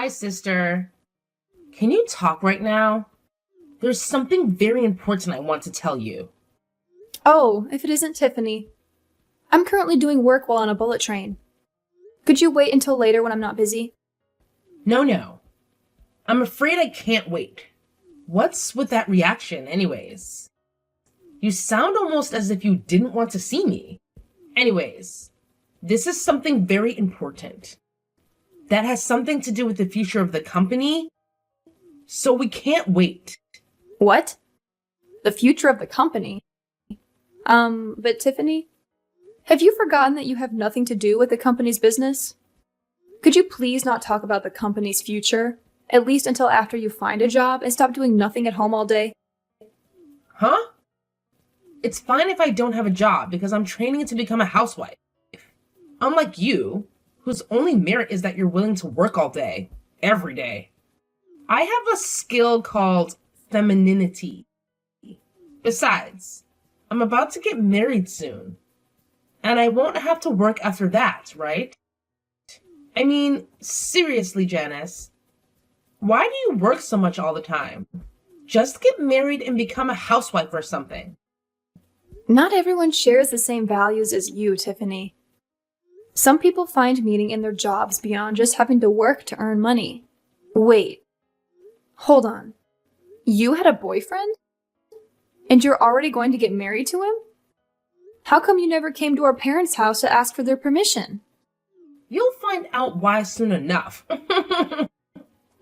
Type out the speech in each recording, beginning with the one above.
Hi, sister. Can you talk right now? There's something very important I want to tell you. Oh, if it isn't Tiffany. I'm currently doing work while on a bullet train. Could you wait until later when I'm not busy? No. I'm afraid I can't wait. What's with that reaction, anyways? You sound almost as if you didn't want to see me. Anyways, this is something very important. That has something to do with the future of the company, so we can't wait. What? The future of the company? But Tiffany, have you forgotten that you have nothing to do with the company's business? Could you please not talk about the company's future, at least until after you find a job and stop doing nothing at home all day? Huh? It's fine if I don't have a job because I'm training to become a housewife. Unlike you, whose only merit is that you're willing to work all day, every day. I have a skill called femininity. Besides, I'm about to get married soon. And I won't have to work after that, right? I mean, seriously, Janice. Why do you work so much all the time? Just get married and become a housewife or something. Not everyone shares the same values as you, Tiffany. Some people find meaning in their jobs beyond just having to work to earn money. Wait. Hold on. You had a boyfriend? And you're already going to get married to him? How come you never came to our parents' house to ask for their permission? You'll find out why soon enough.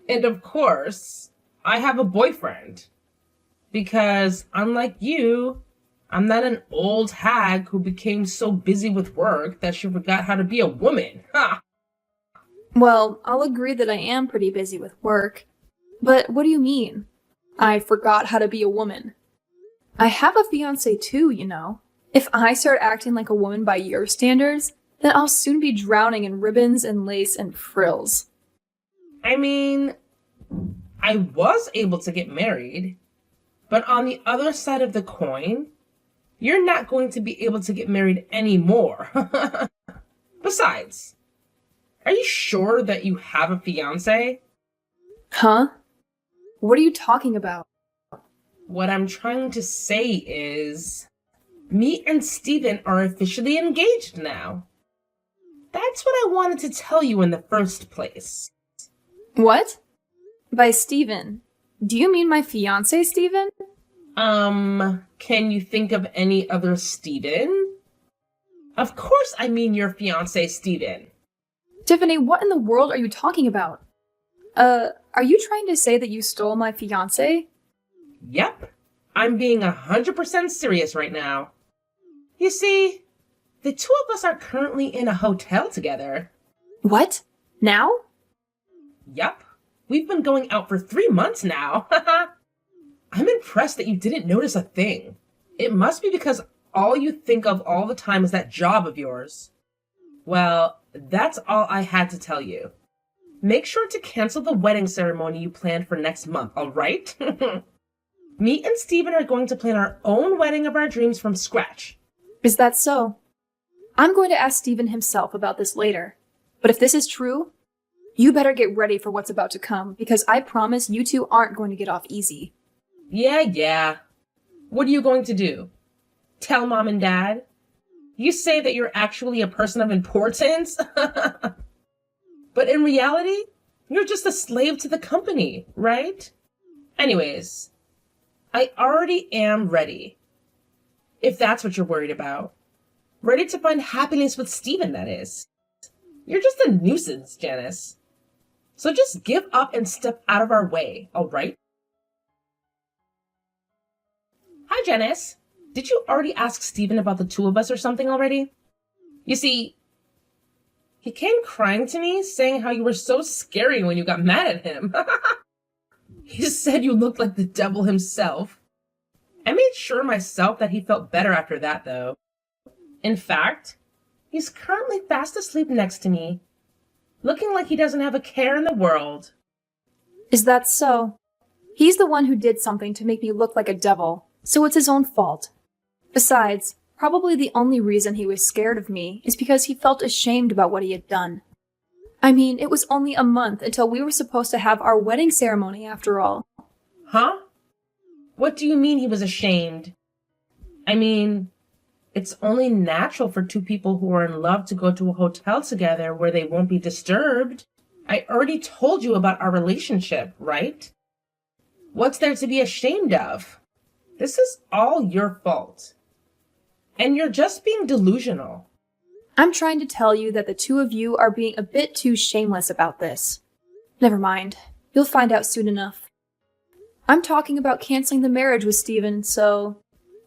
And of course, I have a boyfriend. Because unlike you, I'm not an old hag who became so busy with work that she forgot how to be a woman. Ha! Well, I'll agree that I am pretty busy with work. But what do you mean? I forgot how to be a woman. I have a fiance too, you know. If I start acting like a woman by your standards, then I'll soon be drowning in ribbons and lace and frills. I mean, I was able to get married, but on the other side of the coin, you're not going to be able to get married anymore. Besides, are you sure that you have a fiance? Huh? What are you talking about? What I'm trying to say is, me and Steven are officially engaged now. That's what I wanted to tell you in the first place. What? By Steven. Do you mean my fiance, Steven? Can you think of any other Steven? Of course I mean your fiance, Steven. Tiffany, what in the world are you talking about? Are you trying to say that you stole my fiance? Yep. I'm being 100% serious right now. You see, the two of us are currently in a hotel together. What? Now? Yep. We've been going out for 3 months now. I'm impressed that you didn't notice a thing. It must be because all you think of all the time is that job of yours. Well, that's all I had to tell you. Make sure to cancel the wedding ceremony you planned for next month, alright? Me and Steven are going to plan our own wedding of our dreams from scratch. Is that so? I'm going to ask Steven himself about this later. But if this is true, you better get ready for what's about to come, because I promise you two aren't going to get off easy. Yeah. What are you going to do? Tell mom and dad? You say that you're actually a person of importance? But in reality, you're just a slave to the company, right? Anyways, I already am ready. If that's what you're worried about. Ready to find happiness with Steven, that is. You're just a nuisance, Janice. So just give up and step out of our way, alright? Hi, Janice. Did you already ask Steven about the two of us or something already? You see, he came crying to me, saying how you were so scary when you got mad at him. He said you looked like the devil himself. I made sure myself that he felt better after that, though. In fact, he's currently fast asleep next to me, looking like he doesn't have a care in the world. Is that so? He's the one who did something to make me look like a devil, so it's his own fault. Besides, probably the only reason he was scared of me is because he felt ashamed about what he had done. I mean, it was only a month until we were supposed to have our wedding ceremony after all. Huh? What do you mean he was ashamed? I mean, it's only natural for two people who are in love to go to a hotel together where they won't be disturbed. I already told you about our relationship, right? What's there to be ashamed of? This is all your fault. And you're just being delusional. I'm trying to tell you that the two of you are being a bit too shameless about this. Never mind. You'll find out soon enough. I'm talking about canceling the marriage with Steven, so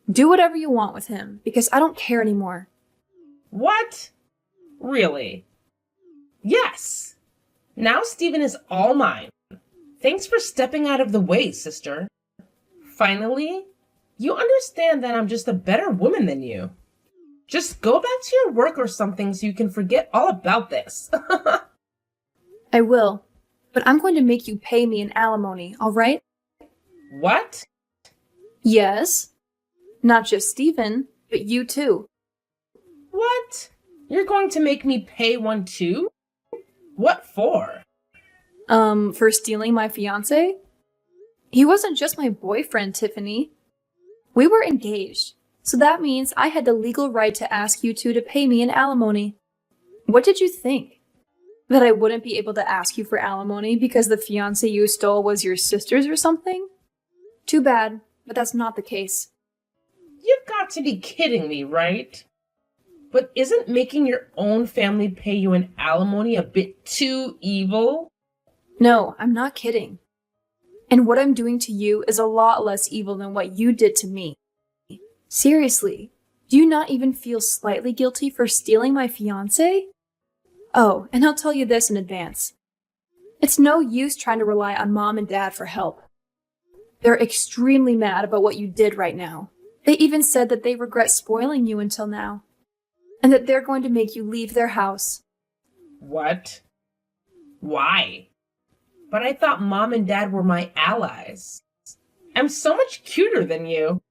do whatever you want with him, because I don't care anymore. What? Really? Yes. Now Steven is all mine. Thanks for stepping out of the way, sister. Finally, you understand that I'm just a better woman than you. Just go back to your work or something so you can forget all about this. I will, but I'm going to make you pay me an alimony, all right? What? Yes. Not just Steven, but you too. What? You're going to make me pay one too? What for? For stealing my fiancé? He wasn't just my boyfriend, Tiffany. We were engaged, so that means I had the legal right to ask you two to pay me an alimony. What did you think? That I wouldn't be able to ask you for alimony because the fiancé you stole was your sister's or something? Too bad, but that's not the case. You've got to be kidding me, right? But isn't making your own family pay you an alimony a bit too evil? No, I'm not kidding. And what I'm doing to you is a lot less evil than what you did to me. Seriously, do you not even feel slightly guilty for stealing my fiancé? Oh, and I'll tell you this in advance. It's no use trying to rely on Mom and Dad for help. They're extremely mad about what you did right now. They even said that they regret spoiling you until now, and that they're going to make you leave their house. What? Why? But I thought Mom and Dad were my allies. I'm so much cuter than you.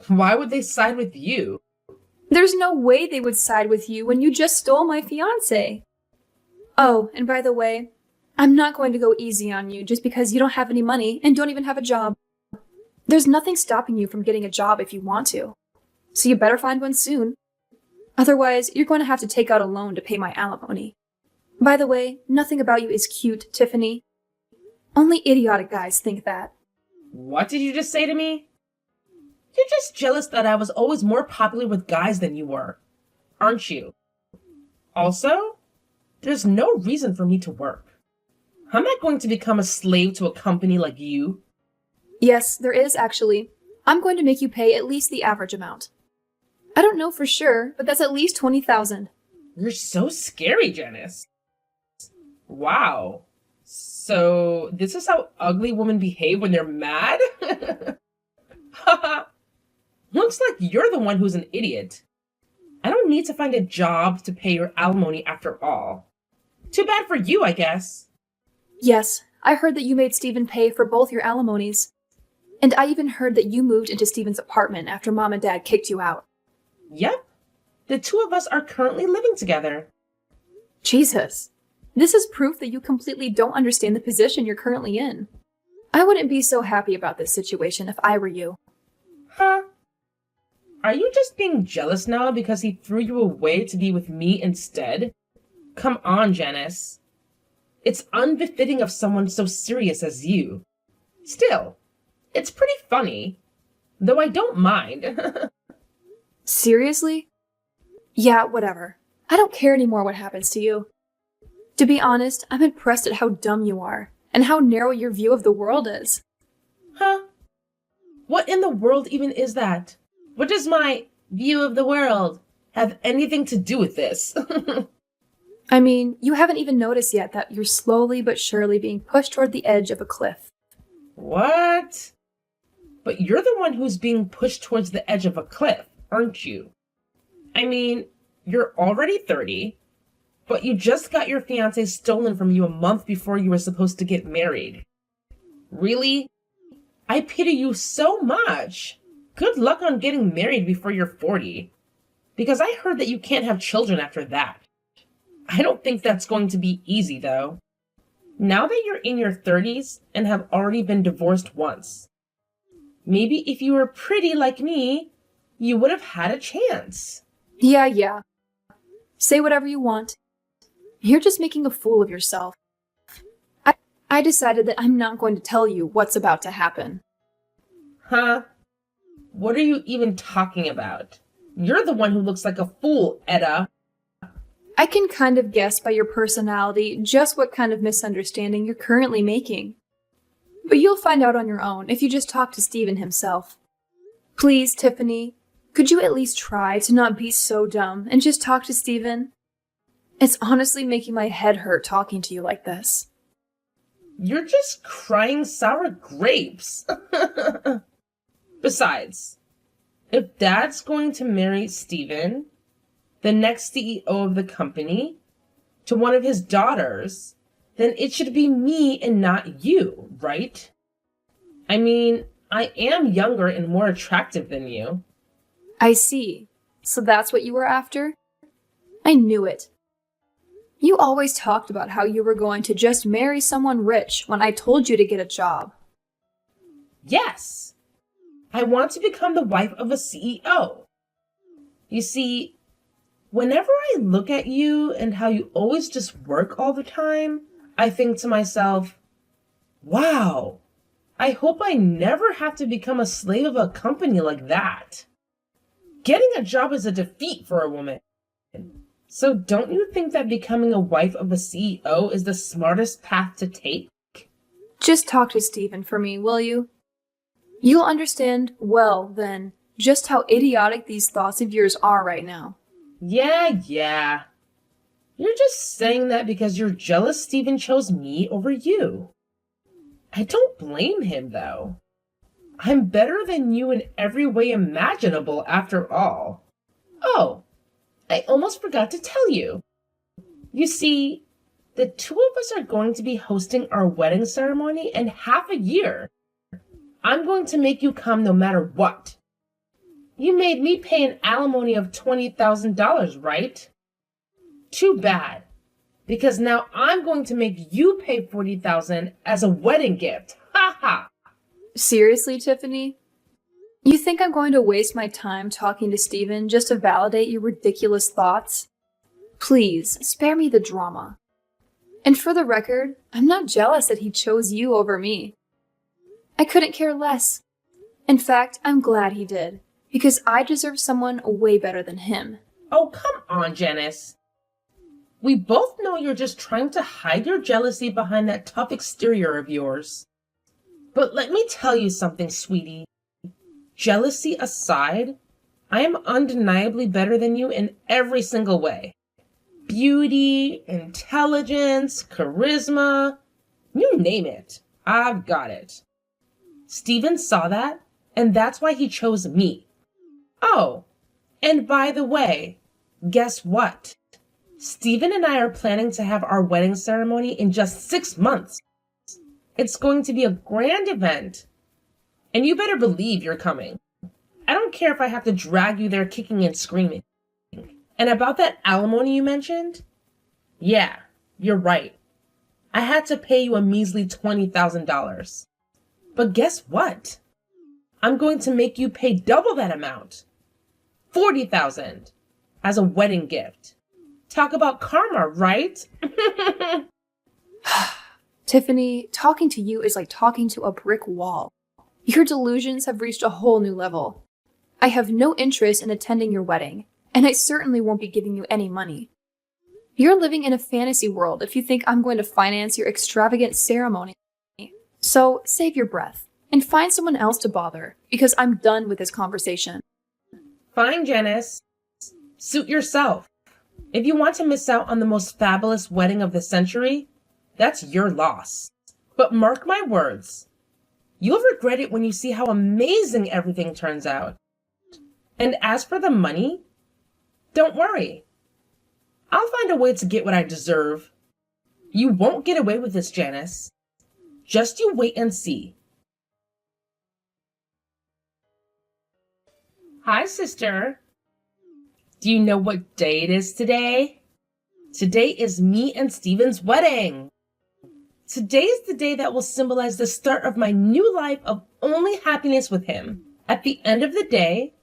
Why would they side with you? There's no way they would side with you when you just stole my fiancé. Oh, and by the way, I'm not going to go easy on you just because you don't have any money and don't even have a job. There's nothing stopping you from getting a job if you want to. So you better find one soon. Otherwise, you're going to have to take out a loan to pay my alimony. By the way, nothing about you is cute, Tiffany. Only idiotic guys think that. What did you just say to me? You're just jealous that I was always more popular with guys than you were, aren't you? Also, there's no reason for me to work. I'm not going to become a slave to a company like you. Yes, there is actually. I'm going to make you pay at least the average amount. I don't know for sure, but that's at least 20,000. You're so scary, Janice. Wow. So, this is how ugly women behave when they're mad? Haha. Looks like you're the one who's an idiot. I don't need to find a job to pay your alimony after all. Too bad for you, I guess. Yes, I heard that you made Steven pay for both your alimonies. And I even heard that you moved into Steven's apartment after Mom and Dad kicked you out. Yep. The two of us are currently living together. Jesus. This is proof that you completely don't understand the position you're currently in. I wouldn't be so happy about this situation if I were you. Huh? Are you just being jealous now because he threw you away to be with me instead? Come on, Janice. It's unbefitting of someone so serious as you. Still, it's pretty funny, though I don't mind. Seriously? Yeah, whatever. I don't care anymore what happens to you. To be honest, I'm impressed at how dumb you are, and how narrow your view of the world is. Huh? What in the world even is that? What does my view of the world have anything to do with this? I mean, you haven't even noticed yet that you're slowly but surely being pushed toward the edge of a cliff. What? But you're the one who's being pushed towards the edge of a cliff, aren't you? I mean, you're already 30, but you just got your fiancé stolen from you a month before you were supposed to get married. Really? I pity you so much. Good luck on getting married before you're 40. Because I heard that you can't have children after that. I don't think that's going to be easy, though. Now that you're in your 30s and have already been divorced once, maybe if you were pretty like me, you would have had a chance. Yeah. Say whatever you want. You're just making a fool of yourself. I decided that I'm not going to tell you what's about to happen. Huh? What are you even talking about? You're the one who looks like a fool, Etta. I can kind of guess by your personality just what kind of misunderstanding you're currently making. But you'll find out on your own if you just talk to Stephen himself. Please, Tiffany, could you at least try to not be so dumb and just talk to Stephen? It's honestly making my head hurt talking to you like this. You're just crying sour grapes. Besides, if Dad's going to marry Stephen, the next CEO of the company, to one of his daughters, then it should be me and not you, right? I mean, I am younger and more attractive than you. I see. So that's what you were after? I knew it. You always talked about how you were going to just marry someone rich when I told you to get a job. Yes. I want to become the wife of a CEO. You see, whenever I look at you and how you always just work all the time, I think to myself, wow, I hope I never have to become a slave of a company like that. Getting a job is a defeat for a woman. So don't you think that becoming a wife of a CEO is the smartest path to take? Just talk to Stephen for me, will you? You'll understand, well, then, just how idiotic these thoughts of yours are right now. Yeah. You're just saying that because you're jealous Stephen chose me over you. I don't blame him, though. I'm better than you in every way imaginable, after all. Oh, I almost forgot to tell you. You see, the two of us are going to be hosting our wedding ceremony in half a year. I'm going to make you come no matter what. You made me pay an alimony of $20,000, right? Too bad, because now I'm going to make you pay $40,000 as a wedding gift. Ha ha! Seriously, Tiffany? You think I'm going to waste my time talking to Stephen just to validate your ridiculous thoughts? Please, spare me the drama. And for the record, I'm not jealous that he chose you over me. I couldn't care less. In fact, I'm glad he did, because I deserve someone way better than him. Oh, come on, Janice. We both know you're just trying to hide your jealousy behind that tough exterior of yours. But let me tell you something, sweetie. Jealousy aside, I am undeniably better than you in every single way. Beauty, intelligence, charisma, you name it. I've got it. Stephen saw that, and that's why he chose me. Oh, and by the way, guess what? Stephen and I are planning to have our wedding ceremony in just 6 months. It's going to be a grand event, and you better believe you're coming. I don't care if I have to drag you there kicking and screaming. And about that alimony you mentioned? Yeah, you're right. I had to pay you a measly $20,000. But guess what? I'm going to make you pay double that amount. $40,000 as a wedding gift. Talk about karma, right? Tiffany, talking to you is like talking to a brick wall. Your delusions have reached a whole new level. I have no interest in attending your wedding, and I certainly won't be giving you any money. You're living in a fantasy world if you think I'm going to finance your extravagant ceremony. So save your breath and find someone else to bother, because I'm done with this conversation. Fine, Janice. Suit yourself. If you want to miss out on the most fabulous wedding of the century, that's your loss. But mark my words, you'll regret it when you see how amazing everything turns out. And as for the money, don't worry. I'll find a way to get what I deserve. You won't get away with this, Janice. Just you wait and see. Hi, sister. Do you know what day it is today? Today is me and Steven's wedding. Today is the day that will symbolize the start of my new life of only happiness with him. At the end of the day,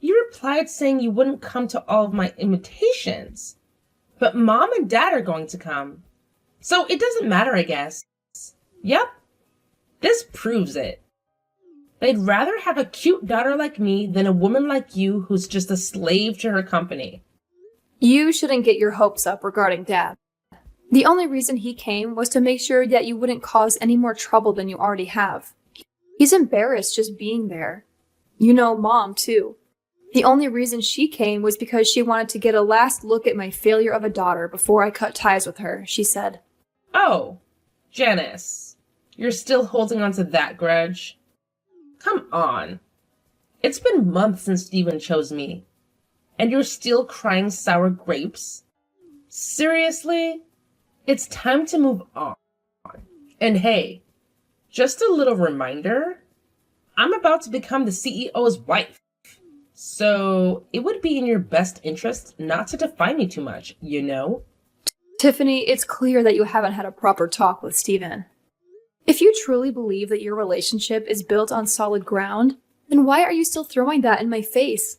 you replied saying you wouldn't come to all of my invitations, but Mom and Dad are going to come. So it doesn't matter, I guess. Yep, this proves it. They'd rather have a cute daughter like me than a woman like you who's just a slave to her company. You shouldn't get your hopes up regarding Dad. The only reason he came was to make sure that you wouldn't cause any more trouble than you already have. He's embarrassed just being there. You know Mom, too. The only reason she came was because she wanted to get a last look at my failure of a daughter before I cut ties with her, she said. Oh, Janice, you're still holding on to that grudge? Come on. It's been months since Steven chose me, and you're still crying sour grapes? Seriously? It's time to move on. And hey, just a little reminder, I'm about to become the CEO's wife. So it would be in your best interest not to define me too much, you know? Tiffany, it's clear that you haven't had a proper talk with Steven. If you truly believe that your relationship is built on solid ground, then why are you still throwing that in my face?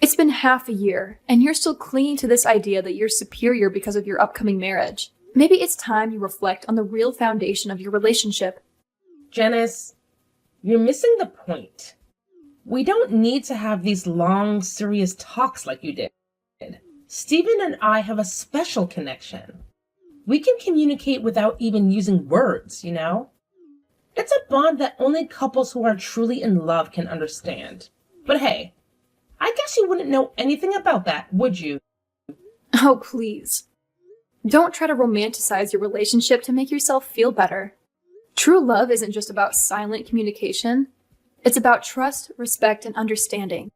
It's been half a year, and you're still clinging to this idea that you're superior because of your upcoming marriage. Maybe it's time you reflect on the real foundation of your relationship. Janice, you're missing the point. We don't need to have these long, serious talks like you did. Steven and I have a special connection. We can communicate without even using words, you know? It's a bond that only couples who are truly in love can understand. But hey, I guess you wouldn't know anything about that, would you? Oh, please. Don't try to romanticize your relationship to make yourself feel better. True love isn't just about silent communication. It's about trust, respect, and understanding.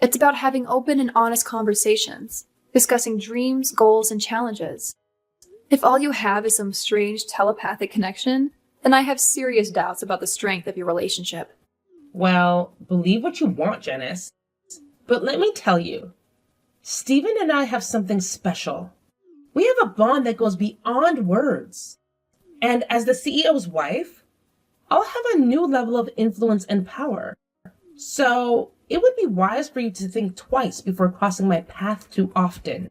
It's about having open and honest conversations, discussing dreams, goals, and challenges. If all you have is some strange telepathic connection, then I have serious doubts about the strength of your relationship. Well, believe what you want, Janice. But let me tell you, Steven and I have something special. We have a bond that goes beyond words. And as the CEO's wife, I'll have a new level of influence and power. So it would be wise for you to think twice before crossing my path too often.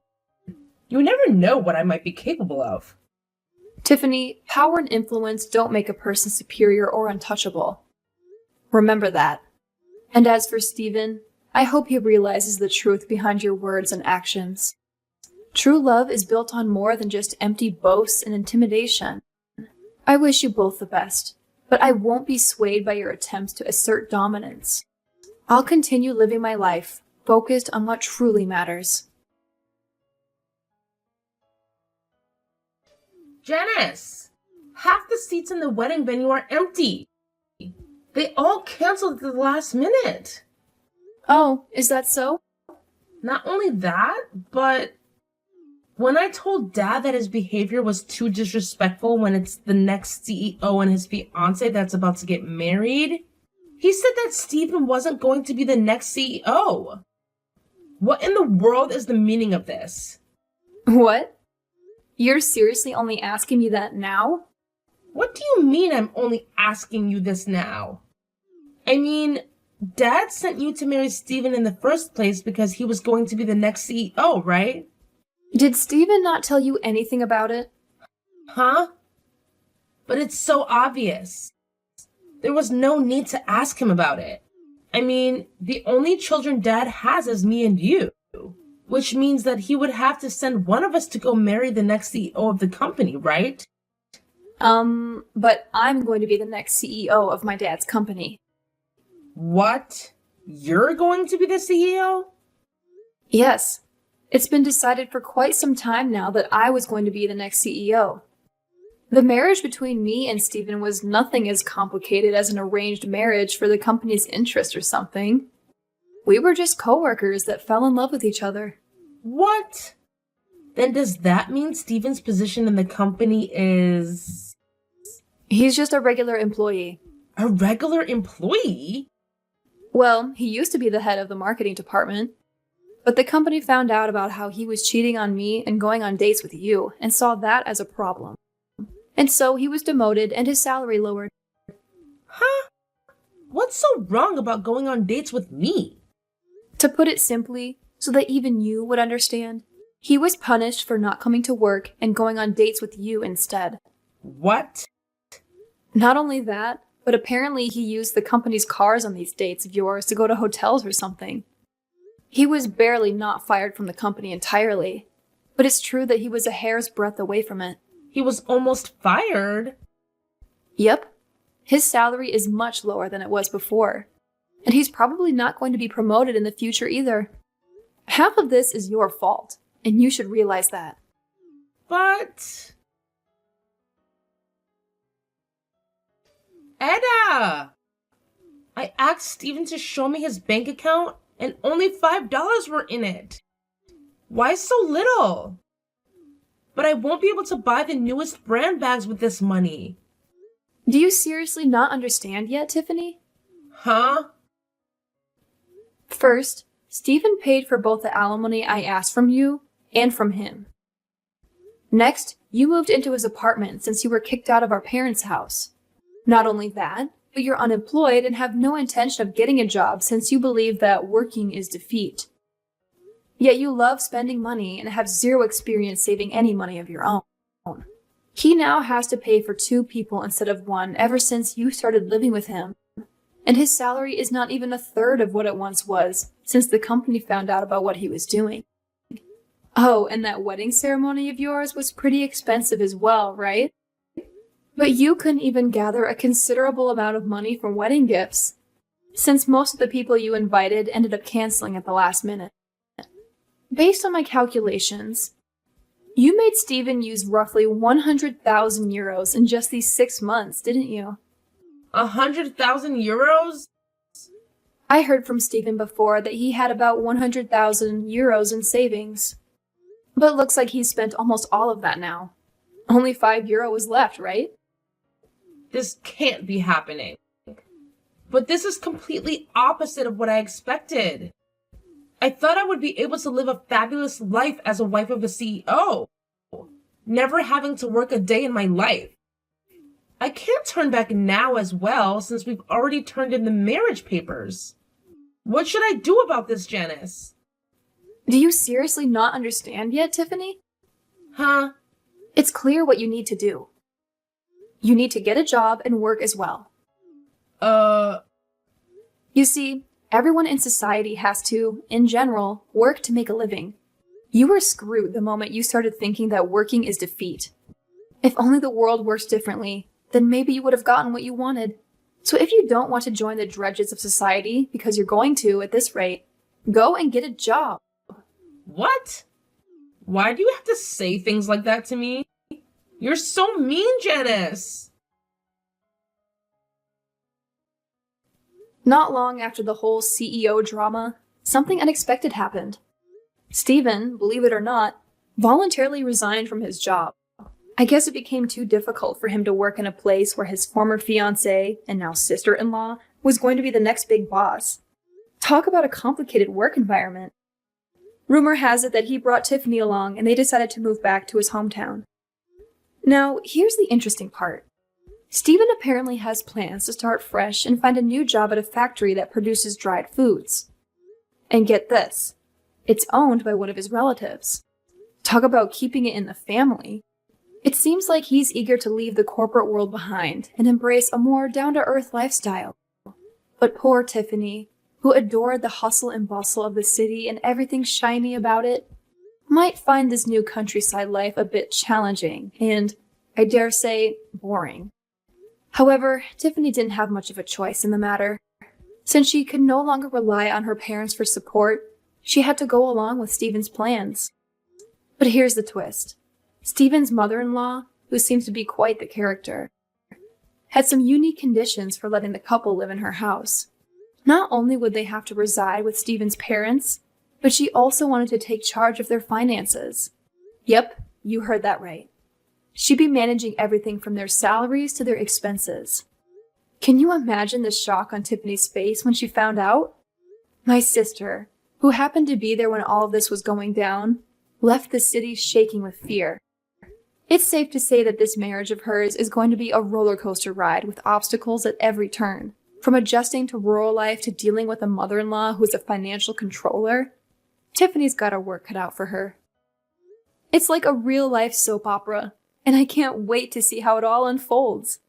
You never know what I might be capable of. Tiffany, power and influence don't make a person superior or untouchable. Remember that. And as for Steven, I hope he realizes the truth behind your words and actions. True love is built on more than just empty boasts and intimidation. I wish you both the best, but I won't be swayed by your attempts to assert dominance. I'll continue living my life, focused on what truly matters. Janice, half the seats in the wedding venue are empty. They all canceled at the last minute. Oh, is that so? Not only that, but when I told Dad that his behavior was too disrespectful when it's the next CEO and his fiance that's about to get married, he said that Steven wasn't going to be the next CEO. What in the world is the meaning of this? What? You're seriously only asking me that now? What do you mean I'm only asking you this now? I mean, Dad sent you to marry Steven in the first place because he was going to be the next CEO, right? Did Steven not tell you anything about it? Huh? But it's so obvious. There was no need to ask him about it. I mean, the only children Dad has is me and you, which means that he would have to send one of us to go marry the next CEO of the company, right? But I'm going to be the next CEO of my dad's company. What? You're going to be the CEO? Yes. It's been decided for quite some time now that I was going to be the next CEO. The marriage between me and Steven was nothing as complicated as an arranged marriage for the company's interest or something. We were just coworkers that fell in love with each other. What? Then does that mean Steven's position in the company is... He's just a regular employee. A regular employee? Well, he used to be the head of the marketing department. But the company found out about how he was cheating on me and going on dates with you and saw that as a problem. And so he was demoted and his salary lowered. Huh? What's so wrong about going on dates with me? To put it simply, so that even you would understand, he was punished for not coming to work and going on dates with you instead. What? Not only that, but apparently he used the company's cars on these dates of yours to go to hotels or something. He was barely not fired from the company entirely, but it's true that he was a hair's breadth away from it. He was almost fired. Yep. His salary is much lower than it was before, and he's probably not going to be promoted in the future either. Half of this is your fault, and you should realize that. But... Edda! I asked Steven to show me his bank account, and only $5 were in it. Why so little? But I won't be able to buy the newest brand bags with this money. Do you seriously not understand yet, Tiffany? Huh? First, Steven paid for both the alimony I asked from you and from him. Next, you moved into his apartment since you were kicked out of our parents' house. Not only that, but you're unemployed and have no intention of getting a job since you believe that working is defeat. Yet you love spending money and have zero experience saving any money of your own. He now has to pay for 2 people instead of 1 ever since you started living with him. And his salary is not even 1/3 of what it once was since the company found out about what he was doing. Oh, and that wedding ceremony of yours was pretty expensive as well, right? But you couldn't even gather a considerable amount of money from wedding gifts, since most of the people you invited ended up canceling at the last minute. Based on my calculations, you made Steven use roughly 100,000 euros in just these 6 months, didn't you? 100,000 euros? I heard from Steven before that he had about 100,000 euros in savings. But looks like he's spent almost all of that now. Only €5 is left, right? This can't be happening. But this is completely opposite of what I expected. I thought I would be able to live a fabulous life as a wife of a CEO, never having to work a day in my life. I can't turn back now as well since we've already turned in the marriage papers. What should I do about this, Janice? Do you seriously not understand yet, Tiffany? Huh? It's clear what you need to do. You need to get a job and work as well. You see, everyone in society has to, in general, work to make a living. You were screwed the moment you started thinking that working is defeat. If only the world works differently, then maybe you would have gotten what you wanted. So if you don't want to join the dredges of society, because you're going to at this rate, go and get a job. What? Why do you have to say things like that to me? You're so mean, Janice! Not long after the whole CEO drama, something unexpected happened. Steven, believe it or not, voluntarily resigned from his job. I guess it became too difficult for him to work in a place where his former fiancée, and now sister-in-law, was going to be the next big boss. Talk about a complicated work environment. Rumor has it that he brought Tiffany along and they decided to move back to his hometown. Now, here's the interesting part. Steven apparently has plans to start fresh and find a new job at a factory that produces dried foods. And get this, it's owned by one of his relatives. Talk about keeping it in the family. It seems like he's eager to leave the corporate world behind and embrace a more down-to-earth lifestyle. But poor Tiffany, who adored the hustle and bustle of the city and everything shiny about it, might find this new countryside life a bit challenging and, I dare say, boring. However, Tiffany didn't have much of a choice in the matter. Since she could no longer rely on her parents for support, she had to go along with Steven's plans. But here's the twist. Steven's mother-in-law, who seems to be quite the character, had some unique conditions for letting the couple live in her house. Not only would they have to reside with Steven's parents, but she also wanted to take charge of their finances. Yep, you heard that right. She'd be managing everything from their salaries to their expenses. Can you imagine the shock on Tiffany's face when she found out? My sister, who happened to be there when all of this was going down, left the city shaking with fear. It's safe to say that this marriage of hers is going to be a roller coaster ride with obstacles at every turn. From adjusting to rural life to dealing with a mother-in-law who's a financial controller, Tiffany's got her work cut out for her. It's like a real-life soap opera, and I can't wait to see how it all unfolds.